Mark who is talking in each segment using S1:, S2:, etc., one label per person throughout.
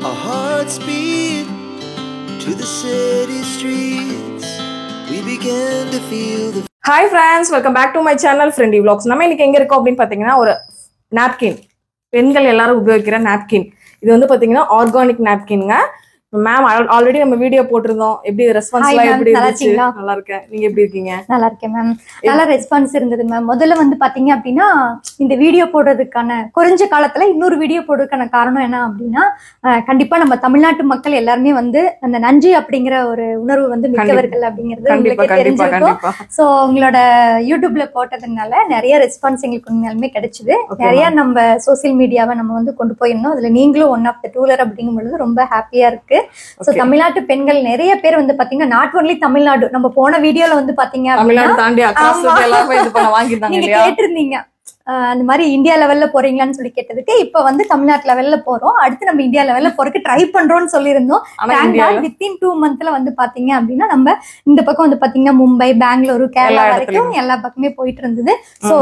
S1: Our hearts beat to the city streets. We began to feel the.
S2: Hi friends, welcome back to my channel Friendly Vlogs. நம்ம இன்னைக்கு எங்க இருக்கோம் அப்படின்னு பாத்தீங்கன்னா ஒரு napkin. பெண்கள் எல்லாரும் உபயோகிக்கிற napkin. இது வந்து பாத்தீங்கன்னா ஆர்கானிக் napkinங்க. மேம் ஆல்ரெடி நம்ம வீடியோ போட்டிருந்தோம். எப்படி ரெஸ்பான்ஸ்லாம் எப்படி இருந்துச்சு? நல்லா இருக்கேன். நீங்க எப்படி இருக்கீங்க? நல்லா இருக்கேன் மேம்.
S3: நல்ல ரெஸ்பான்ஸ் இருந்தது மேம். முதல்ல வந்து பாத்தீங்க அப்படின்னா இந்த வீடியோ போடுறதுக்கான குறைஞ்ச காலத்துல இன்னொரு வீடியோ போடுறதுக்கான காரணம் என்ன அப்படின்னா கண்டிப்பா நம்ம தமிழ்நாட்டு மக்கள் எல்லாருமே வந்து அந்த நன்றி அப்படிங்கிற ஒரு உணர்வு வந்து மிக்கவர்கள் அப்படிங்கிறது உங்களுக்கு தெரிஞ்சிருக்கும். சோ உங்களோட யூடியூப்ல போட்டதுனால நிறைய ரெஸ்பான்ஸ் எங்களுக்கு உண்மையாலுமே கிடைச்சது. நிறைய நம்ம சோசியல் மீடியாவை நம்ம வந்து கொண்டு போயிருந்தோம். அதுல நீங்களும் ஒன் ஆஃப் த டூலர் அப்படிங்கும் பொழுது ரொம்ப ஹாப்பியா இருக்கு. தமிழ்நாட்டு பெண்கள் நிறைய பேர் வந்து பாத்தீங்கன்னா நாட் ஒன்லி தமிழ்நாடு, நம்ம போன வீடியோல வந்து பாத்தீங்க நீங்க கேட்டிருந்தீங்க அந்த மாதிரி இந்தியா லெவல்ல போறீங்களான்னு சொல்லி கேட்டதுக்கு இப்ப வந்து தமிழ்நாட்டு லெவல்ல போறோம். அடுத்து நம்ம இந்தியா லெவல்ல போறதுக்கு ட்ரை பண்றோம்னு சொல்லியிருந்தோம். வித்தின் 2 months வந்து பாத்தீங்க அப்படின்னா நம்ம இந்த பக்கம் வந்து பாத்தீங்கன்னா மும்பை, பெங்களூரு, கேரளா வரைக்கும் எல்லா பக்கமே போயிட்டு இருந்தது. சோ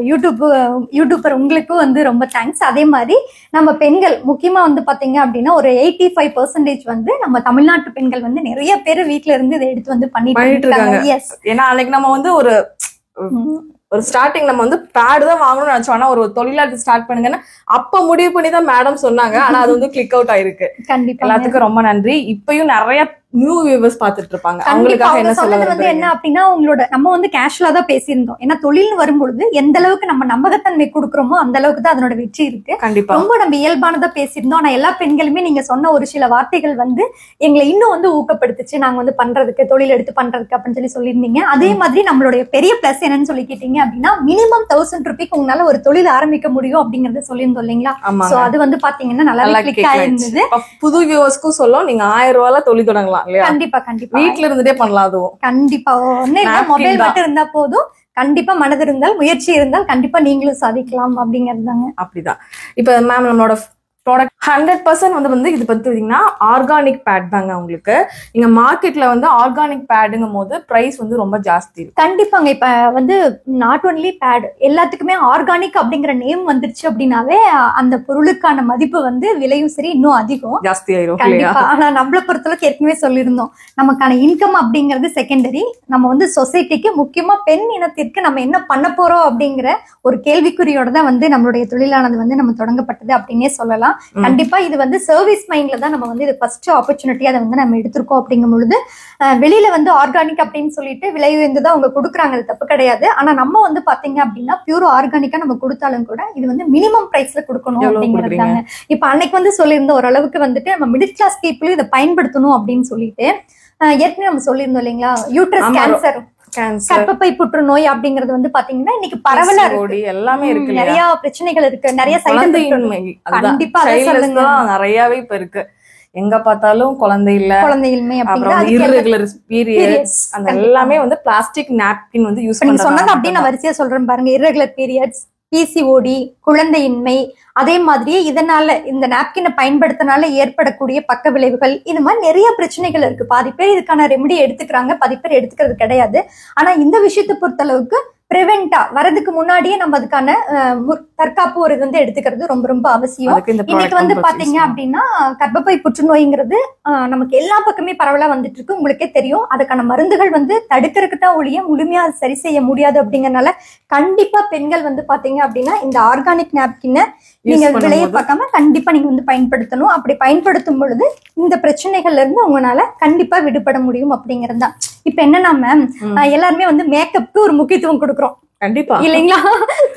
S3: யூடியூபர் உங்களுக்கும் வந்து ரொம்ப தேங்க்ஸ். அதே மாதிரி நம்ம பெண்கள் முக்கியமா வந்து பாத்தீங்க அப்படின்னா ஒரு 85% வந்து நம்ம தமிழ்நாட்டு பெண்கள் வந்து நிறைய பேர் வீட்டுல இருந்து இதை எடுத்து வந்து பண்ணிட்டு இருக்காங்க.
S2: ஏன்னா அன்னைக்கு நம்ம வந்து ஒரு ஸ்டார்டிங் நம்ம வந்து பேடு தான் வாங்கணும்னு நினைச்சோம். ஆனா ஒரு தொழிலாளர் ஸ்டார்ட் பண்ணுங்கன்னா அப்ப முடிவு பண்ணி தான் மேடம் சொன்னாங்க. ஆனா அது வந்து கிளிக் அவுட் ஆயிருக்கு. கண்டிப்பா எல்லாத்துக்கும் ரொம்ப நன்றி. இப்பயும் நிறைய நியூ வியூவர்ஸ் பாத்துட்டு இருப்பாங்க. அவங்களுக்காக என்ன சொல்றது வந்து
S3: என்ன அப்படின்னா உங்களோட நம்ம வந்து கேஷுவலா தான் பேசியிருந்தோம். ஏன்னா தொழில் வரும்பொழுது எந்த அளவுக்கு நம்ம நம்பகத்தன்மை கொடுக்குறோமோ அந்த அளவுக்கு தான் அதனோட வெற்றி இருக்கு. கண்டிப்பா ரொம்ப நம்ம இயல்பானதா பேசியிருந்தோம். ஆனா எல்லா பெண்களுமே நீங்க சொன்ன ஒரு சில வார்த்தைகள் வந்து எங்களை இன்னும் வந்து ஊக்கப்படுத்துச்சு. நாங்க வந்து பண்றதுக்கு தொழில் எடுத்து பண்றதுக்கு அப்படின்னு சொல்லியிருந்தீங்க. அதே மாதிரி நம்மளுடைய பெரிய பிளஸ் என்னன்னு சொல்லி கேட்டீங்க அப்படின்னா மினிமம் 1000 ரூபாய்க்கு உங்களால ஒரு தொழில் ஆரம்பிக்க முடியும் அப்படிங்கறத சொல்லியிருந்தோம் இல்லைங்களா? சோ அது வந்து பாத்தீங்கன்னா நல்லா கிளிக் ஆயிருந்தது.
S2: புது வியூவர்ஸ்க்கும் சொல்லும் நீங்க 1000 ரூபாய்ல தொழில் தொடங்கலாம்.
S3: கண்டிப்பா கண்டிப்பா
S2: வீட்ல இருந்துட்டே பண்ணலாம். அதுவும்
S3: கண்டிப்பா மொபைல் மட்டும் இருந்தா போதும். கண்டிப்பா மனது இருந்தால் முயற்சி இருந்தால் கண்டிப்பா நீங்களும் சாதிக்கலாம் அப்படிங்கறதுதாங்க.
S2: அப்படிதான். இப்ப மேம் நம்மளோட ப்ராடக்ட் 100% வந்து இது பார்த்தீங்கன்னா ஆர்கானிக் பேட் தாங்க. உங்களுக்கு நீங்க மார்க்கெட்ல வந்து ஆர்கானிக் பேடுங்கும் போது பிரைஸ் வந்து ரொம்ப ஜாஸ்தி இருக்கு.
S3: கண்டிப்பாங்க. இப்ப வந்து நாட் ஒன்லி பேட் எல்லாத்துக்குமே ஆர்கானிக் அப்படிங்கிற நேம் வந்துருச்சு அப்படின்னாவே அந்த பொருளுக்கான மதிப்பு வந்து விலையும் சரி இன்னும் அதிகம்
S2: ஜாஸ்தி ஆயிரும்.
S3: கண்டிப்பா. ஆனா நம்மளை பொறுத்தளவுக்கு ஏற்கனவே சொல்லியிருந்தோம், நமக்கான இன்கம் அப்படிங்கிறது செகண்டரி. நம்ம வந்து சொசைட்டிக்கு முக்கியமா பெண் இனத்திற்கு நம்ம என்ன பண்ண போறோம் அப்படிங்கிற ஒரு கேள்விக்குறியோட தான் வந்து நம்மளுடைய தொழிலானது வந்து நம்ம தொடங்கப்பட்டது அப்படின்னே சொல்லலாம். கண்டிப்பா இது வந்து சர்வீஸ் மைண்ட்ல தான் நம்ம வந்து இது ஃபர்ஸ்ட் ஆப்பர்ச்சுனிட்டி அதை வந்து நம்ம எடுத்திருக்கோம். அப்படிங்கும் பொழுது வெளியில வந்து ஆர்கானிக் அப்படின்னு சொல்லிட்டு விலை உயர்ந்துதான் அவங்க கொடுக்குறாங்க, அது தப்பு கிடையாது. ஆனா நம்ம வந்து பாத்தீங்க அப்படின்னா பியூர் ஆர்கானிக்கா நம்ம கொடுத்தாலும் கூட இது வந்து மினிமம் பிரைஸ்ல கொடுக்கணும் அப்படிங்கிறது தாங்க. இப்ப அன்னைக்கு வந்து சொல்லியிருந்த ஓரளவுக்கு வந்துட்டு நம்ம மிடில் கிளாஸ் பீப்புளும் இதை பயன்படுத்தணும் அப்படின்னு சொல்லிட்டு ஏற்கனவே நம்ம சொல்லியிருந்தோம் இல்லைங்களா, யூட்ரஸ் கேன்சர், கர்ப்பப்பை புற்றுநோய் அப்படிங்கறது வந்து பாத்தீங்கன்னா இன்னைக்கு பரவலா இருக்கு. எல்லாமே இருக்கு, நிறைய பிரச்சனைகள் இருக்கு, நிறைய சைடு கண்டிப்பா
S2: நிறையவே இப்ப இருக்கு. எங்க பார்த்தாலும் குழந்தையின்மை அந்த எல்லாமே வந்து பிளாஸ்டிக் நாப்கின் வந்து யூஸ் பண்ணி
S3: சொன்னாங்க அப்படின்னு நான் வரிசையா சொல்றேன் பாருங்க. இர்ரெகுலர் பீரியட்ஸ், PCOD, குழந்தையின்மை, அதே மாதிரியே இதனால இந்த நாப்கினை பயன்படுத்தினால ஏற்படக்கூடிய பக்க விளைவுகள், இது மாதிரி நிறைய பிரச்சனைகள் இருக்கு. பாதி பேர் இதுக்கான ரெமெடி எடுத்துக்கிறாங்க, பாதி பேர் எடுத்துக்கிறது கிடையாது. ஆனா இந்த விஷயத்தை பொறுத்த அளவுக்கு பிரிவென்டா வரதுக்கு முன்னாடியே நம்ம அதுக்கான தற்காப்பு ஒரு வந்து எடுத்துக்கிறது ரொம்ப ரொம்ப அவசியம். இன்னைக்கு வந்து பாத்தீங்க அப்படின்னா கர்ப்பப்பை புற்றுநோய்ங்கிறது நமக்கு எல்லா பக்கமே பரவலா வந்துட்டு இருக்கு. உங்களுக்கே தெரியும். அதுக்கான மருந்துகள் வந்து தடுக்கிறதுக்கு தான் ஒழிய முழுமையா சரி செய்ய முடியாது. அப்படிங்கறதுனால கண்டிப்பா பெண்கள் வந்து பாத்தீங்க அப்படின்னா இந்த ஆர்கானிக் நாப்கினை நீங்க விலையை பார்க்காம கண்டிப்பா நீங்க வந்து பயன்படுத்தணும். அப்படி பயன்படுத்தும் பொழுது இந்த பிரச்சனைகள்ல இருந்து உங்களால கண்டிப்பா விடுபட முடியும் அப்படிங்கிறது தான். இப்ப என்னன்னா மேம் எல்லாருமே வந்து மேக்கப்க்கு ஒரு முக்கியத்துவம் கொடுக்குறோம்.
S2: கண்டிப்பா
S3: இல்லைங்களா?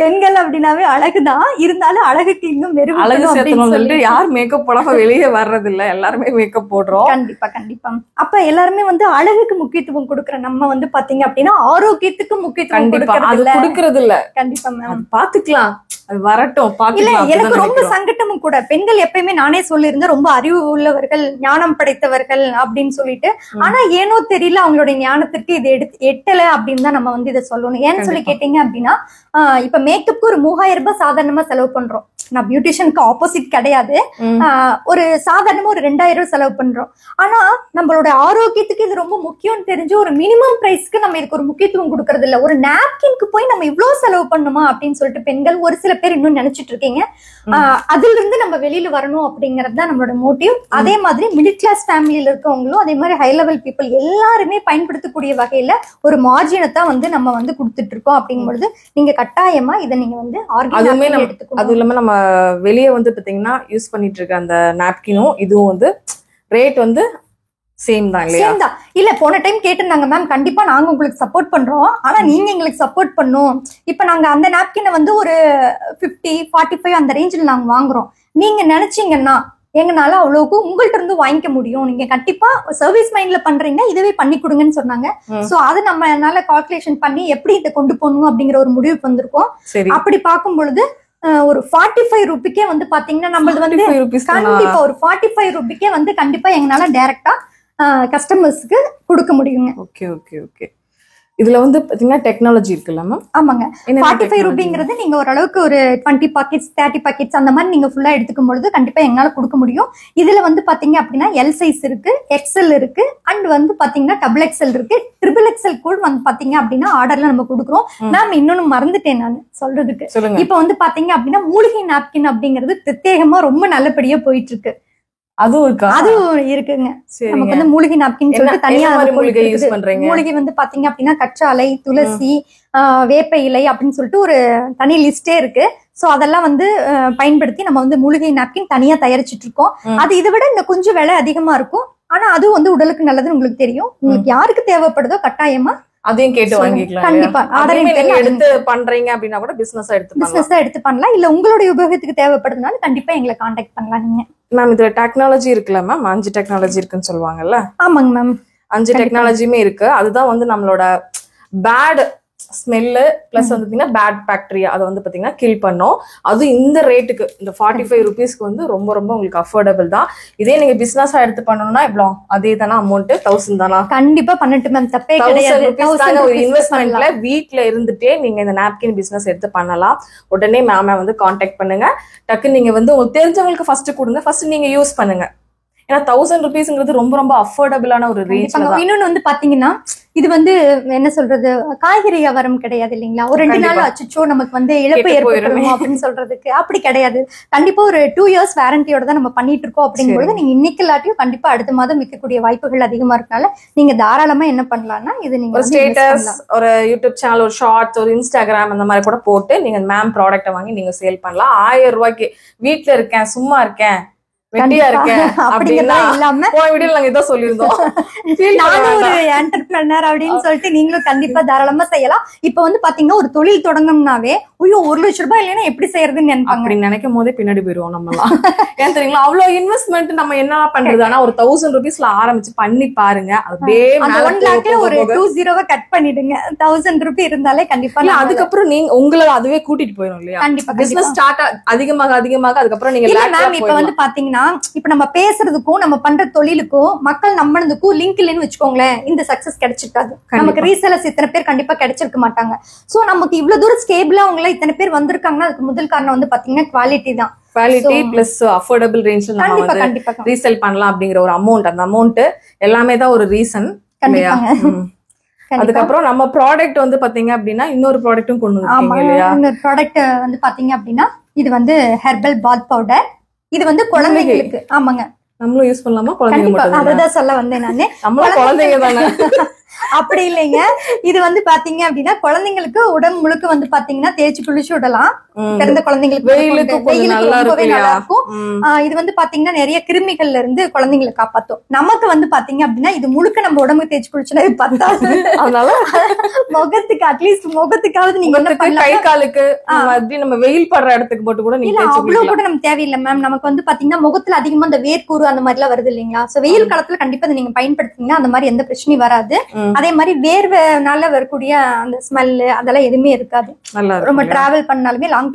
S3: பெண்கள் அப்படின்னாவே அழகுதான், இருந்தாலும் அழகுக்கு இன்னும்
S2: மெருகு யார் மேக்கப் போடாம வெளியே வர்றது இல்ல, எல்லாருமே மேக்கப் போடுறோம்.
S3: கண்டிப்பா கண்டிப்பா. அப்ப எல்லாருமே வந்து அழகுக்கு முக்கியத்துவம் கொடுக்குற நம்ம வந்து பாத்தீங்க அப்படின்னா ஆரோக்கியத்துக்கு முக்கியத்துவம்
S2: கொடுக்கறது இல்ல.
S3: கண்டிப்பா மேம்
S2: பாத்துக்கலாம், அது வரட்டும்.
S3: இல்ல எனக்கு ரொம்ப சங்கட்டமும் கூட. பெண்கள் எப்பயுமே நானே சொல்லியிருந்தேன் ரொம்ப அறிவு உள்ளவர்கள், ஞானம் படைத்தவர்கள் அப்படின்னு சொல்லிட்டு. ஆனா ஏனோ தெரியல அவங்களுடைய ஞானத்திற்கு இது எட்டல அப்படின்னு தான் நம்ம வந்து இதை சொல்லணும். ஏன்னு சொல்லி கேட்டீங்க அப்படின்னா இப்ப மேக்கப்க்கு ஒரு 3000 ரூபாய் சாதாரணமா செலவு பண்றோம். நான் பியூட்டிஷியனுக்கு ஆப்போசிட் கிடையாது. ஒரு சாதாரணமா ஒரு 2000 ரூபாய் செலவு பண்றோம். ஆனா நம்மளோட ஆரோக்கியத்துக்கு இது ரொம்ப முக்கியம் தெரிஞ்சு ஒரு மினிமம் பிரைஸ்க்கு நம்ம இதுக்கு ஒரு முக்கியத்துவம் கொடுக்கறது இல்ல. ஒரு நாப்கின்க்கு போய் நம்ம இவ்வளவு செலவு பண்ணுமா அப்படின்னு சொல்லிட்டு பெண்கள், ஒரு சில பேர் இன்னும் நினைச்சிட்டு இருக்கீங்க. அதுல இருந்து நம்ம வெளியில வரணும் அப்படிங்கறது தான் நம்மளோட மோட்டிவ். அதே மாதிரி மிடில் கிளாஸ் ஃபேமிலியில இருக்கவங்களும் அதே மாதிரி ஹை லெவல் பீப்புள் எல்லாருமே பயன்படுத்தக்கூடிய வகையில ஒரு மார்ஜினை வந்து நம்ம வந்து கொடுத்துட்டு இருக்கோம். அப்படிங்கும்பொழுது நீங்க கட்டாயமா இதை நீங்க வந்து ஆர்கானிக் எடுத்துக்கணும்.
S2: அது இல்லாம நம்ம வெளியே வந்து பாத்தீங்கன்னா யூஸ் பண்ணிட்டு இருக்க அந்த நாப்கினும் இதுவும் வந்து ரேட் வந்து சேம் தான் இல்லையா?
S3: சேம் தான். இல்ல போன டைம் கேட்டிருந்தாங்க மேம், கண்டிப்பா நாங்க உங்களுக்கு சப்போர்ட் பண்றோம், ஆனா நீங்க எங்களுக்கு சப்போர்ட் பண்ணும். இப்ப நாங்க அந்த நாப்கினை வந்து ஒரு 50, 45 அந்த ரேஞ்சில் நாங்க வாங்குறோம். நீங்க நினைச்சீங்கன்னா எங்கனால அவ்வளவுக்கு உங்கள்ட்ட இருந்து வாங்கிக்க முடியும், நீங்க கண்டிப்பா சர்வீஸ் மைண்ட்ல பண்றீங்க, இதுவே பண்ணி கொடுங்கன்னு சொன்னாங்க. சோ அது நம்ம என்னால கால்குலேஷன் பண்ணி எப்படி இதை கொண்டு போகணும் அப்படிங்கிற ஒரு முடிவுக்கு வந்திருக்கோம். அப்படி பார்க்கும் பொழுது ஒரு 45 ரூபிக்கே வந்து பாத்தீங்கன்னா நம்மளது வந்து கண்டிப்பா ஒரு 45 ரூபிக்கே வந்து கண்டிப்பா எங்கனால டைரக்டா கஸ்டமர்ஸ்க்கு கொடுக்க முடியுங்க.
S2: Okay okay okay. இதுல வந்து பாத்தீங்கன்னா டெக்னாலஜி இருக்குல்ல மேம்?
S3: ஆமாங்க. 45 ரூபிங்கிறது நீங்க ஓரளவுக்கு ஒரு 20 பாக்கெட்ஸ் 30 பாக்கெட்ஸ் அந்த மாதிரி நீங்க ஃபுல்லா எடுத்துக்கும் பொழுது கண்டிப்பா எங்களால கொடுக்க முடியும். இதுல வந்து பாத்தீங்க அப்படின்னா எல் சைஸ் இருக்கு, எக்ஸ்எல் இருக்கு, அண்ட் வந்து பாத்தீங்கன்னா டபுள் எக்ஸ்எல் இருக்கு, ட்ரிபிள் எக்ஸ்எல் கூட வந்து பாத்தீங்க அப்படின்னா ஆர்டர்ல நம்ம கொடுக்குறோம். மேம் இன்னொன்னு மறந்துட்டேன் நான் சொல்றதுக்கு. இப்ப வந்து பாத்தீங்க அப்படின்னா மூலிகை நாப்கின் அப்படிங்கிறது பிரத்யேகமா ரொம்ப நல்லபடியா போயிட்டு இருக்கு. அதுவும் இருக்குங்க. நமக்கு வந்து மூலிகை நாப்கின் சொல்லிட்டு தனியா மூலிகை வந்து பாத்தீங்க அப்படின்னா கற்றாழை, துளசி, வேப்ப இலை அப்படின்னு சொல்லிட்டு ஒரு தனி லிஸ்டே இருக்கு. சோ அதெல்லாம் வந்து பயன்படுத்தி நம்ம வந்து மூலிகை நாப்கின் தனியா தயாரிச்சுட்டு இருக்கோம். அது இதை விட இந்த கொஞ்சம் விலை அதிகமா இருக்கும், ஆனா அதுவும் வந்து உடலுக்கு நல்லதுன்னு உங்களுக்கு தெரியும். உங்களுக்கு யாருக்கு தேவைப்படுதோ கட்டாயமா
S2: அதையும் கேட்டு வாங்கிக்கலாம்.
S3: கண்டிப்பா ஆர்டர்
S2: எடுத்து பண்றீங்க அப்படின்னா கூட பிசினஸா எடுத்து
S3: பண்ணலாம். இல்ல உங்களுடைய உபயோகத்துக்கு தேவைப்படுறதுனால கண்டிப்பா எங்களை கான்டாக்ட் பண்ணலாம் நீங்க.
S2: மேம் இதுல டெக்னாலஜி இருக்குல்ல மேம்? 5 டெக்னாலஜி இருக்குன்னு சொல்லுவாங்கல்ல?
S3: ஆமாங்க மேம்,
S2: 5 டெக்னாலஜியுமே இருக்கு. அதுதான் வந்து நம்மளோட பேட் ஸ்மெல்லு பிளஸ் வந்து பாத்தீங்கன்னா பேட் பாக்டீரியா அதை வந்து பாத்தீங்கன்னா கில் பண்ணும். அது இந்த ரேட்டுக்கு இந்த 45 ரூபீஸ்க்கு வந்து ரொம்ப ரொம்ப உங்களுக்கு அஃபோர்டபுள் தான். இதே நீங்க பிசினஸா எடுத்து பண்ணணும்னா எவ்வளோ அதே தானே அமௌண்ட்? 1000 தானா?
S3: கண்டிப்பா பண்ணிட்டு மேம், தப்பே கிடையாது.
S2: ஒரு இன்வெஸ்ட்மெண்ட்ல வீட்டுல இருந்துட்டே நீங்க இந்த நாப்கின் பிசினஸ் எடுத்து பண்ணலாம். உடனே மேம வந்து கான்டாக்ட் பண்ணுங்க. டக்கு நீங்க வந்து உங்களுக்கு தெரிஞ்சவங்களுக்கு ஃபர்ஸ்ட் கொடுங்க, ஃபர்ஸ்ட் நீங்க யூஸ் பண்ணுங்க. ஏன்னா 1000 ரூபீஸ்ங்கிறது ரொம்ப ரொம்ப அஃபோர்டபுளான ஒரு ரேஞ்ச்.
S3: இன்னொன்னு வந்து பாத்தீங்கன்னா இது வந்து என்ன சொல்றது, காய்கறி வியாபாரம் கிடையாது இல்லைங்களா? ஒரு 2 நாள் அச்சுச்சோ நமக்கு வந்து இழப்பு ஏற்படும் அப்படின்னு சொல்றதுக்கு அப்படி கிடையாது. கண்டிப்பா ஒரு 2 years வாரண்டியோட தான் நம்ம பண்ணிட்டு இருக்கோம். அப்படிங்கும்போது நீங்க இன்னைக்கு இல்லாட்டியும் கண்டிப்பா அடுத்த மாதம் விற்கக்கூடிய வாய்ப்புகள் அதிகமா இருக்கனால நீங்க தாராளமா என்ன பண்ணலாம்னா இது நீங்க
S2: ஒரு ஸ்டேட்டஸ், ஒரு யூடியூப் சேனல், ஒரு ஷார்ட்ஸ், ஒரு இன்ஸ்டாகிராம் அந்த மாதிரி கூட போட்டு நீங்க மேம் ப்ராடக்ட்டை வாங்கி நீங்க சேல் பண்ணலாம். 1000 ரூபாய்க்கு வீட்டுல இருக்கேன், சும்மா இருக்கேன், வெட்டியா இருக்கேன் அப்படின்னா
S3: இல்லாம
S2: நாங்க இதான் சொல்லியிருந்தோம்
S3: நானும் ஒரு என்டர்பிரனர் அப்படின்னு சொல்லிட்டு நீங்களும் கண்டிப்பா தாராளமா செய்யலாம். இப்ப வந்து பாத்தீங்கன்னா ஒரு தொழில் தொடங்கணும்னாவே ஐயோ 1 லட்சம் ரூபாய் இல்லைன்னா எப்படி செய்யறதுன்னு நினைப்பாங்க.
S2: அப்படி நினைக்கும் போதே பின்னாடி போயிருவோம் நம்ம எல்லாம். ஏன் தெரியுங்களா? அவ்வளவு இன்வெஸ்ட்மெண்ட் நம்ம என்ன பண்றது? ஆனா ஒரு 1000 ரூபீஸ்ல ஆரம்பிச்சு பண்ணி பாருங்க. அப்படியே
S3: 1 lakhல ஒரு 20 கட் பண்ணிடுங்க. 1000 ரூபாய் இருந்தாலே கண்டிப்பா
S2: அதுக்கப்புறம் நீங்க உங்களை அதுவே கூட்டிட்டு போயிடும் இல்லையா?
S3: கண்டிப்பா
S2: பிசினஸ் ஸ்டார்ட் அதிகமாக அதுக்கப்புறம் நீங்க
S3: இப்ப வந்து பாத்தீங்கன்னா இப்ப நம்ம பேசுறதுக்கும் நம்ம பண்ற தொழிலுக்கும் மக்கள் நம்பினதுக்கும் லிங்க் இல்லைன்னு வச்சுக்கோங்களேன், இந்த சக்சஸ் கிடைச்சிருக்காது. நமக்கு ரீசேலர்ஸ் இத்தனை பேர் கண்டிப்பா கிடைச்சிருக்க மாட்டாங்க. சோ நமக்கு இவ்வளவு தூரம் ஸ்டேபிளா அவங்கள இத்தனை பேர் வந்திருக்காங்கன்னா அதுக்கு முதல் காரணம் வந்து பாத்தீங்கன்னா குவாலிட்டி தான்.
S2: குவாலிட்டி பிளஸ் அஃபோர்டபிள் ரேஞ்ச்ல நம்ம வந்து ரீசேல் பண்ணலாம் அப்படிங்கிற ஒரு அமௌண்ட், அந்த அமௌண்ட் எல்லாமே தான் ஒரு ரீசன். அதுக்கப்புறம் நம்ம ப்ராடக்ட் வந்து பாத்தீங்க அப்படின்னா இன்னொரு ப்ராடக்ட்டும் கொண்டு வந்திருக்கீங்க இல்லையா?
S3: இந்த ப்ராடக்ட் வந்து பாத்தீங்க அப்படின்னா இது வந்து ஹெர்பல் பாத் பவுடர். இது வந்து குழந்தைங்களுக்கு. ஆமாங்க,
S2: நம்மளும் யூஸ் பண்ணலாமா? குழந்தைங்க
S3: அததான் சொல்ல வந்தேன் நானு.
S2: நம்மளும் குழந்தைங்க தானே.
S3: அப்படி இல்லைங்க, இது வந்து பாத்தீங்க அப்படின்னா குழந்தைங்களுக்கு உடம்பு முழுக்க வந்து பாத்தீங்கன்னா தேய்ச்சி குளிச்சு விடலாம். பிறந்த குழந்தைங்களுக்கு வெயிலுக்கு ரொம்பவே நல்லா இருக்கும். இது வந்து பாத்தீங்கன்னா நிறைய கிருமிகள்ல இருந்து குழந்தைங்களை காப்பாத்தும். நமக்கு வந்து பாத்தீங்க அப்படின்னா இது முழுக்க நம்ம உடம்புக்கு தேய்ச்சி குளிச்சுனா இது பத்தாது. அதனால முகத்துக்கு அட்லீஸ்ட் முகத்துக்காவது நீங்க
S2: கை காலுக்கு நம்ம வெயில் படுற இடத்துக்கு போட்டு கூட நீங்க
S3: அவ்வளவு கூட நம்ம தேவையில்லை மேம். நமக்கு வந்து பாத்தீங்கன்னா முகத்துல அதிகமா அந்த வேர்க்கூறு அந்த மாதிரி எல்லாம் வருது இல்லைங்களா? சோ வெயில் காலத்துல கண்டிப்பா நீங்க பயன்படுத்தீங்கன்னா அந்த மாதிரி எந்த பிரச்சனையும் வராது. அதே மாதிரி வேர்வைனால வரக்கூடிய அந்த ஸ்மெல் அதெல்லாம் எதுவுமே இருக்காது. ரொம்ப டிராவல் பண்ணாலுமே லாங்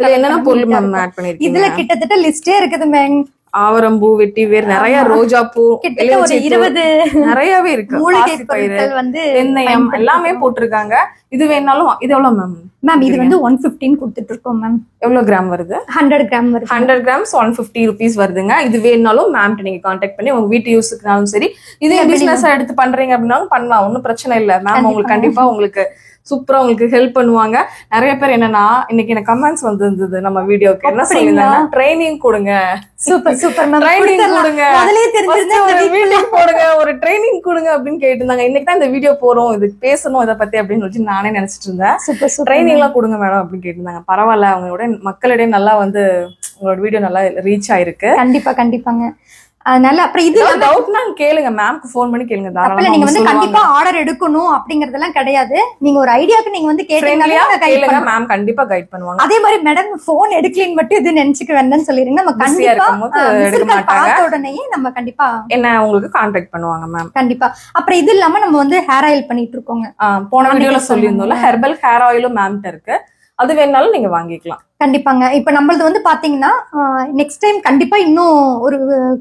S3: இதுல கிட்டத்தட்ட லிஸ்டே இருக்குது மேம்.
S2: ஆவரம்பூ, வெட்டி வேர், நிறைய ரோஜா பூ,
S3: கிட்டத்தட்ட ஒரு 20
S2: நிறையவே இருக்கு.
S3: மூலிகை பொருட்கள் வந்து
S2: எண்ணெயம் எல்லாமே போட்டிருக்காங்க. இது வேணாலும் இது எவ்வளவு மேம்?
S3: மேம் இது வந்து 115 கொடுத்துட்டு இருக்கோம் மேம்.
S2: எவ்வளவு கிராம் வருது?
S3: 100 கிராம் வருது.
S2: 100 கிராம்ஸ் 150 ரூபீஸ் வருதுங்க. இது வேணாலும் மேம் நீங்க கான்டாக்ட் பண்ணி உங்க வீட்டு யூஸுக்குனாலும் சரி, இதே பிசினஸ் எடுத்து பண்றீங்க அப்படின்னாலும் பண்ணலாம், ஒன்னும் பிரச்சனை இல்ல மேம். உங்களுக்கு கண்டிப்பா உங்களுக்கு சூப்பரா உங்களுக்கு ஹெல்ப் பண்ணுவாங்க. நிறைய பேர் என்னன்னா இன்னைக்கு எனக்கு கமெண்ட்ஸ் வந்திருந்தது நம்ம வீடியோக்கு, என்ன சொல்லியிருந்தாங்கன்னா ட்ரைனிங் கொடுங்க,
S3: சூப்பர் சூப்பர் மேம்,
S2: ட்ரைனிங் கொடுங்க,
S3: முதல்லயே தெரிஞ்சிருந்தா
S2: ஒரு வீடியோ போடுங்க, ஒரு ட்ரைனிங் கொடுங்க அப்படின்னு கேட்டிருந்தாங்க. இன்னைக்கு தான் இந்த வீடியோ போறோம், இது பேசணும் இதை பத்தி அப்படின்னு சொல்லி நானே நினைச்சிட்டு இருந்தேன். ட்ரைனிங் எல்லாம் கொடுங்க மேடம் அப்படின்னு கேட்டிருந்தாங்க. பரவாயில்ல, அவங்களோட மக்களிடையே நல்லா வந்து உங்களோட வீடியோ நல்லா ரீச் ஆயிருக்கு.
S3: கண்டிப்பா கண்டிப்பாங்க. அதனால அப்புறம் இது
S2: டவுட்னா கேளுங்க, மேம்க்கு ஃபோன் பண்ணி கேளுங்க.
S3: தாராளமா நீங்க வந்து கண்டிப்பா ஆர்டர் எடுக்கணும் அப்படிங்கறதெல்லாம் கிடையாது. நீங்க ஒரு ஐடியாக்கு நீங்க வந்து கேளுங்க,
S2: மேம் கண்டிப்பா கைட் பண்ணுவாங்க.
S3: அதே மாதிரி மேடம் போன் எடுக்கலன்னு மட்டும் இது நினைச்சுக்க வேண்டாம்னு சொல்லிருங்க. நம்ம கண்டிப்பா பார்த்த உடனேயே நம்ம கண்டிப்பா
S2: என்ன உங்களுக்கு கான்டாக்ட் பண்ணுவாங்க மேம்.
S3: கண்டிப்பா. அப்புறம் இது இல்லாம நம்ம வந்து ஹேர் ஆயில் பண்ணிட்டு இருக்கோங்க.
S2: போன வீடியோல சொல்லியிருந்தோம்ல, ஹெர்பல் ஹேர் ஆயிலும் மேம்கிட்ட இருக்கு, அது வேணாலும் நீங்க வாங்கிக்கலாம்.
S3: கண்டிப்பாங்க. இப்ப நம்மளது வந்து பாத்தீங்கன்னா நெக்ஸ்ட் டைம் கண்டிப்பா இன்னும் ஒரு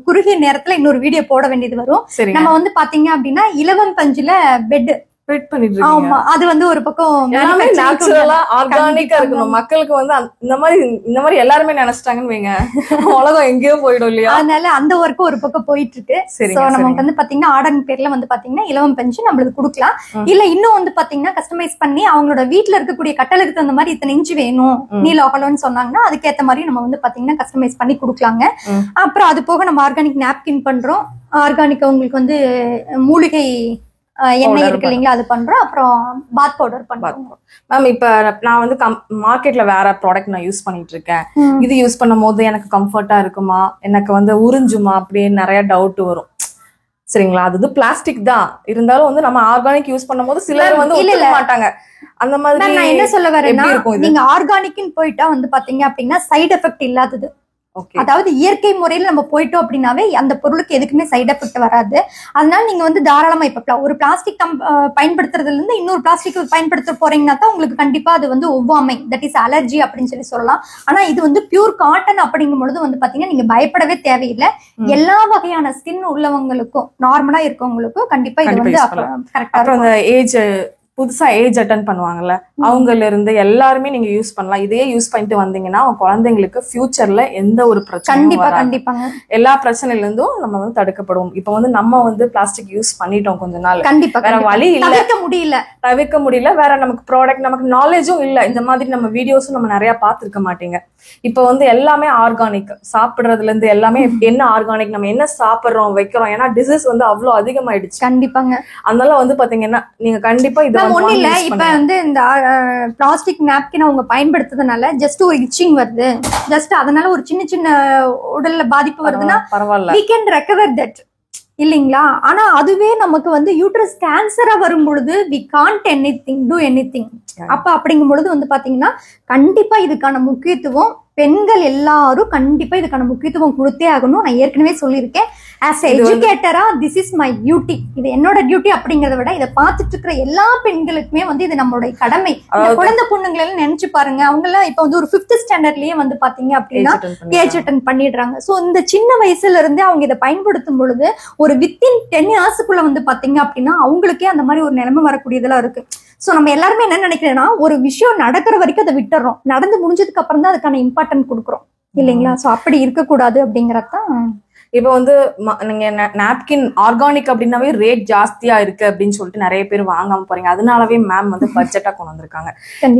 S3: குறுகிய நேரத்துல இன்னொரு வீடியோ போட வேண்டியது வரும். நம்ம வந்து பாத்தீங்க அப்படின்னா இலவம் பஞ்சுல பெட் ஆமா, அது வந்து ஒரு பக்கம்
S2: நேச்சுரலா ஆர்கானிக்கா இருக்கணும். மக்களுக்கு வந்து இந்த மாதிரி எல்லாருமே நினைச்சிட்டாங்கன்னு வைங்க, உலகம் எங்கேயோ போயிடும் இல்லையா?
S3: அதனால அந்த ஒர்க்கும் ஒரு பக்கம் போயிட்டு இருக்கு. நமக்கு வந்து பாத்தீங்கன்னா ஆர்டர் பேர்ல வந்து பாத்தீங்கன்னா இலவம் பெஞ்சு நம்மளுக்கு கொடுக்கலாம். இல்ல இன்னும் வந்து பாத்தீங்கன்னா கஸ்டமைஸ் பண்ணி அவங்களோட வீட்டுல இருக்கக்கூடிய கட்டளுக்கு தகுந்த மாதிரி இத்தனை இன்ச்சு வேணும், நீல அகலம்னு சொன்னாங்கன்னா அதுக்கேற்ற மாதிரி நம்ம வந்து பாத்தீங்கன்னா கஸ்டமைஸ் பண்ணி கொடுக்கலாங்க. அப்புறம் அது போக நம்ம ஆர்கானிக் நாப்கின் பண்றோம். ஆர்கானிக் உங்களுக்கு வந்து மூலிகை எண்ணெய் இருக்கு இல்லைங்களா, அது பண்றோம். அப்புறம் பாத் பவுடர் பண்றோம்.
S2: மேம் இப்ப நான் வந்து மார்க்கெட்ல வேற ப்ராடக்ட் நான் யூஸ் பண்ணிட்டு இருக்கேன், இது யூஸ் பண்ணும் போது எனக்கு கம்ஃபர்ட்டா இருக்குமா, எனக்கு வந்து உறிஞ்சுமா அப்படின்னு நிறைய டவுட் வரும். சரிங்களா? அது வந்து பிளாஸ்டிக் தான் இருந்தாலும் வந்து நம்ம ஆர்கானிக் யூஸ் பண்ணும் போது சிலர் வந்து ஒத்துக்க மாட்டாங்க. அந்த மாதிரி
S3: நான் என்ன சொல்ல வரேன்னா, நீங்க ஆர்கானிக்னு போயிட்டா வந்து பாத்தீங்க அப்படின்னா சைடு எஃபெக்ட் இல்லாதது. அதாவது இயற்கை முறையில நம்ம போயிட்டோம் அப்படின்னாவே அந்த பொருளுக்கு எதுக்குமே சைட் எஃபெக்ட் வராது. அதனால நீங்க வந்து தாராளமா இப்ப ஒரு பிளாஸ்டிக் பயன்படுத்துறதுல இருந்து இன்னொரு பிளாஸ்டிக் பயன்படுத்த போறீங்கன்னா தான் உங்களுக்கு கண்டிப்பா அது வந்து ஒவ்வாமை, தட் இஸ் அலர்ஜி அப்படின்னு சொல்லலாம். ஆனா இது வந்து பியூர் காட்டன் அப்படிங்கும் பொழுது வந்து பாத்தீங்கன்னா நீங்க பயப்படவே தேவையில்லை. எல்லா வகையான ஸ்கின் உள்ளவங்களுக்கும் நார்மலா இருக்கவங்களுக்கும் கண்டிப்பா இது வந்து கரெக்டா.
S2: புதுசா ஏஜ் அட்டன் பண்ணுவாங்கல்ல, அவங்கல இருந்து எல்லாருமே நீங்க யூஸ் பண்ணலாம். இதே யூஸ் பண்ணிட்டு வந்தீங்கன்னா குழந்தைங்களுக்கு ஃபியூச்சர்ல எந்த ஒரு பிரச்சனையும் எல்லா பிரச்சனையில இருந்தும் நம்ம வந்து தடுக்கப்படுவோம். இப்ப வந்து நம்ம வந்து பிளாஸ்டிக் யூஸ் பண்ணிட்டோம் கொஞ்ச நாள், வேற வழி இல்ல, தவிர்க்க முடியல. வேற நமக்கு ப்ராடக்ட் நமக்கு நாலேஜும் இல்ல. இந்த மாதிரி நம்ம வீடியோஸும் நம்ம நிறைய பாத்துருக்க மாட்டீங்க. இப்ப வந்து எல்லாமே ஆர்கானிக், சாப்பிடுறதுல இருந்து எல்லாமே என்ன ஆர்கானிக், நம்ம என்ன சாப்பிடுறோம் வைக்கிறோம். ஏன்னா டிசீஸ் வந்து அவ்வளவு அதிகமாயிடுச்சு.
S3: கண்டிப்பாங்க.
S2: அதனால வந்து பாத்தீங்கன்னா நீங்க கண்டிப்பா இத
S3: ஒண்ணு இல்ல, இப்ப வந்து இந்த பிளாஸ்டிக் நாப்கின் அவங்க பயன்படுத்துறதுனால ஜஸ்ட் ஒரு இச்சிங் வருது, ஜஸ்ட் அதனால ஒரு சின்ன சின்ன உடல்ல பாதிப்பு வருதுன்னா பரவாயில்ல, we can recover that இல்லைங்களா? ஆனா அதுவே நமக்கு வந்து யூட்ரஸ் கேன்சரா வரும் பொழுது we can't do anything. அப்ப அப்படிங்கும் பொழுது வந்து பாத்தீங்கன்னா கண்டிப்பா இதுக்கான முக்கியத்துவம் பெண்கள் எல்லாரும் கண்டிப்பா இதுக்கான முக்கியத்துவம் கொடுத்தே ஆகணும். நான் ஏற்கனவே சொல்லியிருக்கேன், ஆஸ் எஜுகேட்டரா திஸ் இஸ் மை டியூட்டி, இது என்னோட டியூட்டி அப்படிங்கறத விட இதை பார்த்துட்டு இருக்கிற எல்லா பெண்களுக்குமே வந்து இது நம்மளுடைய கடமை. குழந்தை பொண்ணுங்களை எல்லாம் நினைச்சு பாருங்க, அவங்க எல்லாம் இப்ப வந்து ஒரு 5th ஸ்டாண்டர்ட்லயே வந்து பாத்தீங்க அப்படின்னா ஏஜ் அட்டன் பண்ணிடுறாங்க. சோ இந்த சின்ன வயசுல இருந்தே அவங்க இதை பயன்படுத்தும் பொழுது ஒரு வித்தின் 10 இயர்ஸ்க்குள்ள வந்து பாத்தீங்க அப்படின்னா அவங்களுக்கே அந்த மாதிரி ஒரு நிலைமை வரக்கூடியதெல்லாம் இருக்கு. சோ நம்ம எல்லாருமே என்ன நினைக்கிறேன்னா, ஒரு விஷயம் நடக்கிற வரைக்கும் அதை விட்டுறோம், நடந்து முடிஞ்சதுக்கு அப்புறம் தான் அதுக்கான இம்பார்ட்டன்ட் கொடுக்குறோம் இல்லைங்களா? சோ அப்படி இருக்கக்கூடாது அப்படிங்கறதான்.
S2: இப்ப வந்து நீங்க நாப்கின் ஆர்கானிக் அப்படின்னாவே ரேட் ஜாஸ்தியா இருக்கு அப்படின்னு சொல்லிட்டு நிறைய பேர் வாங்காம போறீங்க. அதனாலவே மேம் வந்து பட்ஜெட்டா கொண்டு வந்திருக்காங்க.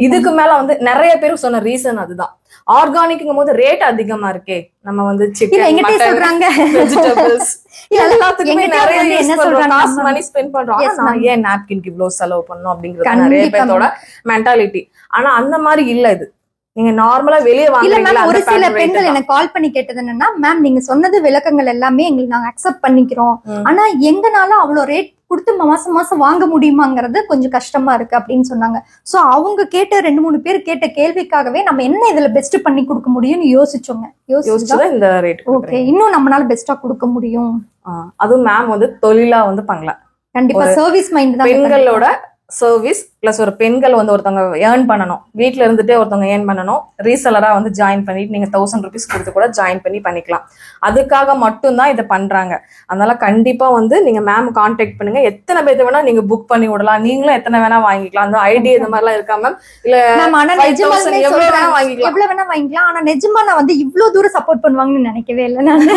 S2: இதுக்கு மேல வந்து நிறைய பேர் சொன்ன ரீசன் அதுதான். ஆர்கானிக்ங்கும் போது ரேட் அதிகமா இருக்கே, நம்ம வந்து சிக்கன், மட்டன், வெஜிடபிள்ஸ் எல்லாத்துக்குமே நிறைய காசு மணி ஸ்பெண்ட் பண்றோம். நான் ஏன் நாப்கின்க்கு இவ்வளவு செலவு பண்ணணும் அப்படிங்கிறது நிறைய பேரோட மென்டாலிட்டி. ஆனா அந்த மாதிரி இல்ல. இது நீங்க நார்மலா வெளியே வாங்குறீங்களா?
S3: ஒரு சில பெண்கள் எனக்கு கால் பண்ணி கேட்டது என்னன்னா, மேம் நீங்க சொன்னது விளக்கங்கள் எல்லாமே எங்களுக்கு நாங்க அக்செப்ட் பண்ணிக்கிறோம், ஆனா எங்கனால அவ்வளவு ரேட் கொடுத்து மாசம் மாசம் வாங்க முடியுமாங்கிறது கொஞ்சம் கஷ்டமா இருக்கு அப்படின்னு சொன்னாங்க. சோ அவங்க கேட்ட 2-3 பேர் கேட்ட கேள்விக்காகவே நம்ம என்ன இதுல பெஸ்ட் பண்ணி கொடுக்க முடியும்னு யோசிச்சோங்க.
S2: யோசிச்சுதான் இந்த ரேட்.
S3: ஓகே, இன்னும் நம்மளால பெஸ்டா கொடுக்க முடியும்.
S2: அதுவும் மேம் வந்து தொழிலா வந்து பண்ணலாம்.
S3: கண்டிப்பா சர்வீஸ் மைண்ட் தான்.
S2: பெண்களோட சர்வீஸ் பிளஸ் ஒரு பெண்கள் வந்து ஒருத்தவங்க ஏர்ன் பண்ணணும், வீட்டுல இருந்துட்டே ஒருத்தவங்க ஏர்ன் பண்ணணும், ரீசெலரா வந்து ஜாயின் பண்ணிட்டு நீங்க 1000 rupees கொடுத்து கூட ஜாயின் பண்ணிக்கலாம். அதுக்காக மட்டும்தான் இதை பண்றாங்க. அதனால கண்டிப்பா வந்து நீங்க மேம் கான்டாக்ட் பண்ணுங்க. எத்தனை பேர்த்த வேணா நீங்க புக் பண்ணி விடலாம், நீங்களும் எத்தனை வேணா வாங்கிக்கலாம். அந்த ஐடி இந்த மாதிரி எல்லாம் இருக்கா மேம்? இல்ல
S3: எவ்வளவு வேணா வாங்கிக்கலாம். ஆனா நிஜமா நான் வந்து இவ்வளவு தூரம் சப்போர்ட் பண்ணுவாங்கன்னு நினைக்கவே இல்லை நான்.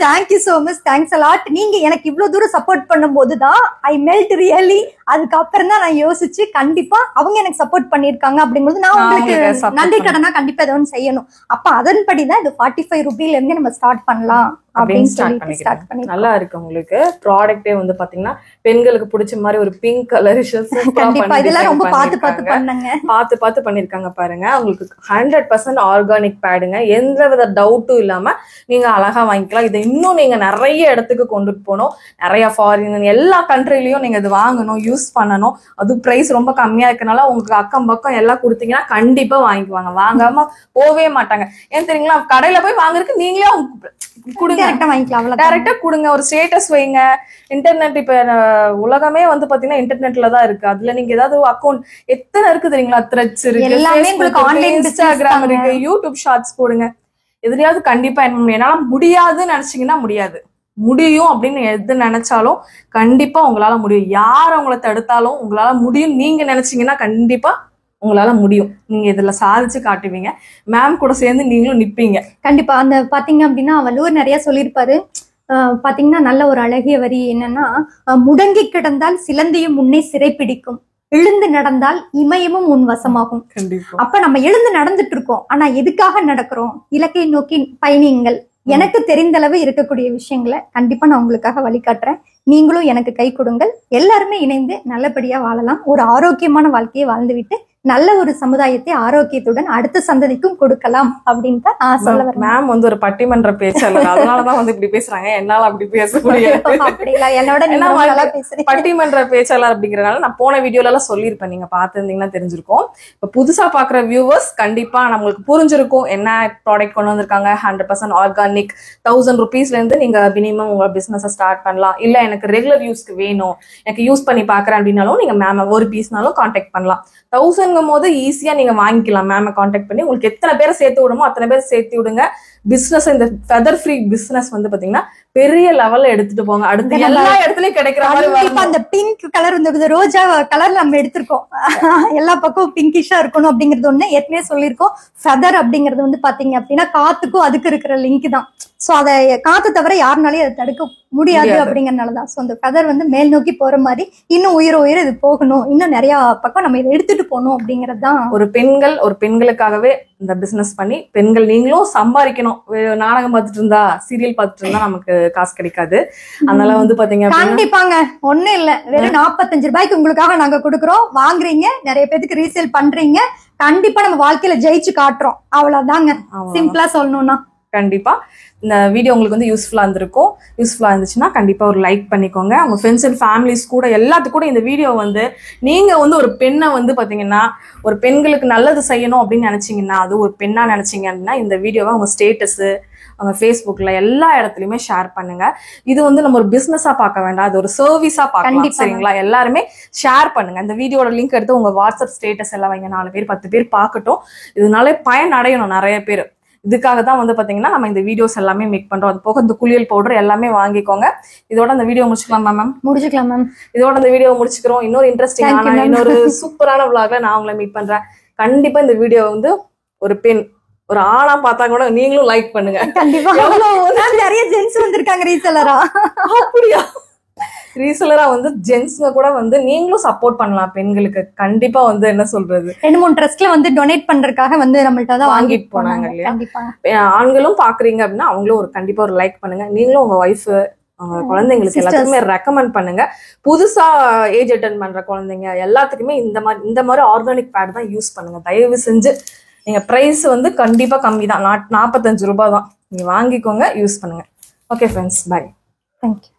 S3: Thank you so much, thanks a lot. நீங்க எனக்கு இவ்வளவு தூரம் சப்போர்ட் பண்ணும் போதுதான் ஐ மெல்ட் ரியலி. அதுக்கப்புறம் தான் நான் யோசிச்சு கண்டிப்பா அவங்க எனக்கு சப்போர்ட் பண்ணிருக்காங்க அப்படிங்கும்போது நான் உங்களுக்கு நன்றி கடனா கண்டிப்பா ஏதோ ஒன்று செய்யணும். அப்ப அதன்படிதான் இது 45 ரூபீல இருந்து நம்ம ஸ்டார்ட் பண்ணலாம் அப்படின்னு ஸ்டார்ட் பண்ணி
S2: நல்லா இருக்கு. உங்களுக்கு ப்ராடக்ட்டே வந்து பாத்தீங்கன்னா பெண்களுக்கு பிடிச்ச மாதிரி ஒரு பிங்க் கலர்
S3: இதெல்லாம் ரொம்ப
S2: பார்த்து பண்ணிருக்காங்க பாருங்க. உங்களுக்கு 100% ஆர்கானிக் பேடுங்க. எந்த வித டவுட்டும் இல்லாம நீங்க அழகா வாங்கிக்கலாம். இதை இன்னும் நீங்க நிறைய இடத்துக்கு கொண்டுட்டு போகணும். நிறைய ஃபாரின் எல்லா கண்ட்ரிலயும் நீங்க இது வாங்கணும், யூஸ் பண்ணணும். அது பிரைஸ் ரொம்ப கம்மியா இருக்கனால உங்களுக்கு அக்கம் பக்கம் எல்லாம் கொடுத்தீங்கன்னா கண்டிப்பா வாங்கிக்குவாங்க. வாங்காம போவே மாட்டாங்க. ஏன் தெரியுங்களா, கடையில போய் வாங்குறதுக்கு நீங்களே கொடுங்க, டைரக்டா கொடுங்க. ஒரு ஸ்டேட்டஸ் வைங்க. இன்டர்நெட் இப்ப உலகமே வந்து பாத்தீங்கன்னா இன்டர்நெட்ல தான் இருக்கு. அதுல நீங்க ஏதாவது அக்கௌண்ட் எத்தனை இருக்கு தெரியுங்களா, த்ரெட்ஸ் இருக்கு, இன்ஸ்டாகிராம் இருக்கு, யூடியூப் ஷார்ட்ஸ் போடுங்க. எதுலயாவது கண்டிப்பா என்னால முடியாதுன்னு நினைச்சீங்கன்னா முடியாது, முடியும் அப்படின்னு எது நினைச்சாலும் கண்டிப்பா உங்களால முடியும். யார் உங்களை தடுத்தாலும் உங்களால முடியும் நீங்க நினைச்சீங்கன்னா கண்டிப்பா உங்களால முடியும். நீங்க இதுல சாதிச்சு காட்டுவீங்க. மேம் கூட சேர்ந்து நீங்களும் நிப்பீங்க
S3: கண்டிப்பா. அந்த பாத்தீங்க அப்படின்னா வள்ளுவர் நிறைய சொல்லியிருப்பாரு. பாத்தீங்கன்னா நல்ல ஒரு அழகிய வரி என்னன்னா, முடங்கி கிடந்தால் சிலந்தியும் முன்னே சிறைப்பிடிக்கும், எழுந்து நடந்தால் இமயமும் உன் வசமாகும். அப்ப நம்ம எழுந்து நடந்துட்டு இருக்கோம், ஆனா எதுக்காக நடக்கிறோம்? இலக்கை நோக்கி பயணியுங்கள். எனக்கு தெரிந்தளவு இருக்கக்கூடிய விஷயங்களை கண்டிப்பா நான் உங்களுக்காக வழிகாட்டுறேன். நீங்களும் எனக்கு கை கொடுங்கள். எல்லாருமே இணைந்து நல்லபடியா வாழலாம். ஒரு ஆரோக்கியமான வாழ்க்கையை வாழ்ந்துவிட்டு நல்ல ஒரு சமுதாயத்தை ஆரோக்கியத்துடன் அடுத்த சந்ததிக்கும் கொடுக்கலாம் அப்படின்னு தான் நான் சொல்ல வரேன்.
S2: மேம் வந்து ஒரு பட்டிமன்ற பேச்சாளர், அதனாலதான் வந்து இப்படி பேசுறாங்க. என்னால அப்படி பேச முடியாது. பட்டிமன்ற பேச்சாளர் அப்படிங்கறதுனால நான் போன வீடியோல எல்லாம் சொல்லியிருப்பேன், நீங்க பாத்துருந்தீங்கன்னா தெரிஞ்சிருக்கும். இப்ப புதுசா பாக்குற வியூவர்ஸ் கண்டிப்பா நம்மளுக்கு புரிஞ்சிருக்கும் என்ன ப்ராடக்ட் கொண்டு வந்திருக்காங்க. 100% ஆர்கானிக். 1000 rupeesல இருந்து நீங்க மினிமம் உங்க பிசினஸ் ஸ்டார்ட் பண்ணலாம். இல்ல எனக்கு ரெகுலர் யூஸ்க்கு வேணும், எனக்கு யூஸ் பண்ணி பாக்குறேன் அப்படின்னாலும் நீங்க மேம் ஒரு பீஸ்னாலும் கான்டாக்ட் பண்ணலாம். 1000 போது ஈஸியா நீங்க வாங்கிக்கலாம். மேம கான்டாக்ட் பண்ணி உங்களுக்கு எத்தனை பேரை சேர்த்து விடுமோ அத்தனை பேர் சேர்த்து விடுங்க. பிசினஸ், இந்த ஃபெதர் ஃப்ரீ பிசினஸ் வந்து பாத்தீங்கன்னா பெரிய லெவல்ல எடுத்துட்டு போங்க. அடுத்து எல்லா இடத்துலயும் கிடைக்கிற மாதிரி
S3: அந்த பிங்க் கலர், இந்த ரோஜா கலர் நம்ம எடுத்திருக்கோம். எல்லா பக்கமும் பிங்கிஷா இருக்கணும் அப்படிங்கறது ஒண்ணு ஏற்கனவே சொல்லியிருக்கோம். ஃபெதர் அப்படிங்கறது வந்து பாத்தீங்க அப்படின்னா காத்துக்கும் அதுக்கு இருக்கிற லிங்க் தான். சோ அதை காத்து தவிர யாருனாலையும் அதை தடுக்க முடியாது அப்படிங்கறதுனாலதான். சோ அந்த ஃபெதர் வந்து மேல் நோக்கி போற மாதிரி இன்னும் உயிர இது போகணும், இன்னும் நிறைய பக்கம் நம்ம இதை எடுத்துட்டு போகணும் அப்படிங்கறதுதான்.
S2: ஒரு பெண்களுக்காகவே இந்த பிசினஸ் பண்ணி பெண்கள் நீங்களும் சம்பாதிக்கணும். நாடகம் பார்த்துட்டு இருந்தா, சீரியல் பார்த்துட்டு இருந்தா நமக்கு காசு கிடைக்காது. அதனால வந்து பாத்தீங்க
S3: கண்டிப்பாங்க ஒண்ணும் இல்ல, வெறும் 45 ரூபாய்க்கு உங்களுக்காக நாங்க கொடுக்குறோம். வாங்குறீங்க, நிறைய பேருக்கு ரீசேல் பண்றீங்க. கண்டிப்பா நம்ம வாழ்க்கையில ஜெயிச்சு காட்டுறோம். அவ்வளவுதாங்க, சிம்பிளா சொல்லணும்னா.
S2: கண்டிப்பா இந்த வீடியோ உங்களுக்கு வந்து யூஸ்ஃபுல்லா இருந்திருக்கும். யூஸ்ஃபுல்லா இருந்துச்சுன்னா கண்டிப்பா ஒரு லைக் பண்ணிக்கோங்க. உங்க ஃப்ரெண்ட்ஸ் அண்ட் ஃபேமிலிஸ் கூட எல்லாத்துக்கும் கூட இந்த வீடியோ வந்து நீங்க வந்து ஒரு பெண்ணை வந்து பாத்தீங்கன்னா ஒரு பெண்களுக்கு நல்லது செய்யணும் அப்படின்னு நினைச்சீங்கன்னா, அது ஒரு பெண்ணா நினைச்சீங்க அப்படின்னா இந்த வீடியோவை உங்க ஸ்டேட்டஸ், அவங்க ஃபேஸ்புக்ல எல்லா இடத்துலயுமே ஷேர் பண்ணுங்க. இது வந்து நம்ம ஒரு பிசினஸா பார்க்க வேண்டாம், அது ஒரு சர்வீஸா பார்க்கலாம். சரிங்களா? எல்லாருமே ஷேர் பண்ணுங்க. இந்த வீடியோட லிங்க் எடுத்து உங்க வாட்ஸ்அப் ஸ்டேட்டஸ் எல்லாம் வைங்க. 4 பேர் 10 பேர் பார்க்கட்டும். இதனால பயன் அடையணும் நிறைய பேர். இதுக்காக தான் வந்து பாத்தீங்கன்னா நம்ம இந்த வீடியோஸ் எல்லாமே மேக் பண்றோம். அது போக இந்த குளியல் பவுடர் எல்லாமே வாங்கிக்கோங்க. இதோட அந்த வீடியோ முடிச்சுக்கலாம் மேம்.
S3: முடிச்சுக்கலாம் மேம்.
S2: இதோட அந்த வீடியோ முடிச்சுக்கிறோம். இன்னொரு இன்ட்ரெஸ்டிங்கான இன்னொரு சூப்பரான விளாக்ல நான் உங்களை மீட் பண்றேன். கண்டிப்பா இந்த வீடியோ வந்து ஒரு பெண், ஒரு ஆணா பார்த்தா கூட நீங்களும் லைக் பண்ணுங்க.
S3: கண்டிப்பா. நிறைய ஜென்ஸ் வந்திருக்காங்க ரீசெல்லரா.
S2: அப்படியா? ரீசெல்லரா வந்து ஜென்ஸ்ங்க கூட வந்து நீங்களும் சப்போர்ட் பண்ணலாம் பெண்களுக்கு. கண்டிப்பா வந்து என்ன சொல்றது,
S3: 2-3 ட்ரஸ்ட்ல வந்து டொனேட் பண்றதுக்காக வந்து நம்மள்ட்ட தான் வாங்கிட்டு போனாங்க இல்லையா?
S2: ஆண்களும் பாக்குறீங்க அப்படின்னா அவங்களும் ஒரு கண்டிப்பா ஒரு லைக் பண்ணுங்க. நீங்களும் உங்க ஒய்ஃப், அவங்க குழந்தைங்களுக்கு எல்லாத்துக்குமே ரெக்கமெண்ட் பண்ணுங்க. புதுசா ஏஜ் அட்டெண்ட் பண்ற குழந்தைங்க எல்லாத்துக்குமே இந்த மாதிரி ஆர்கானிக் பேட் தான் யூஸ் பண்ணுங்க. தயவு செஞ்சு நீங்க பிரைஸ் வந்து கண்டிப்பா கம்மி தான், 45 ரூபாய் தான். நீங்க வாங்கிக்கோங்க, யூஸ் பண்ணுங்க. Okay friends, bye.
S3: தேங்க்யூ.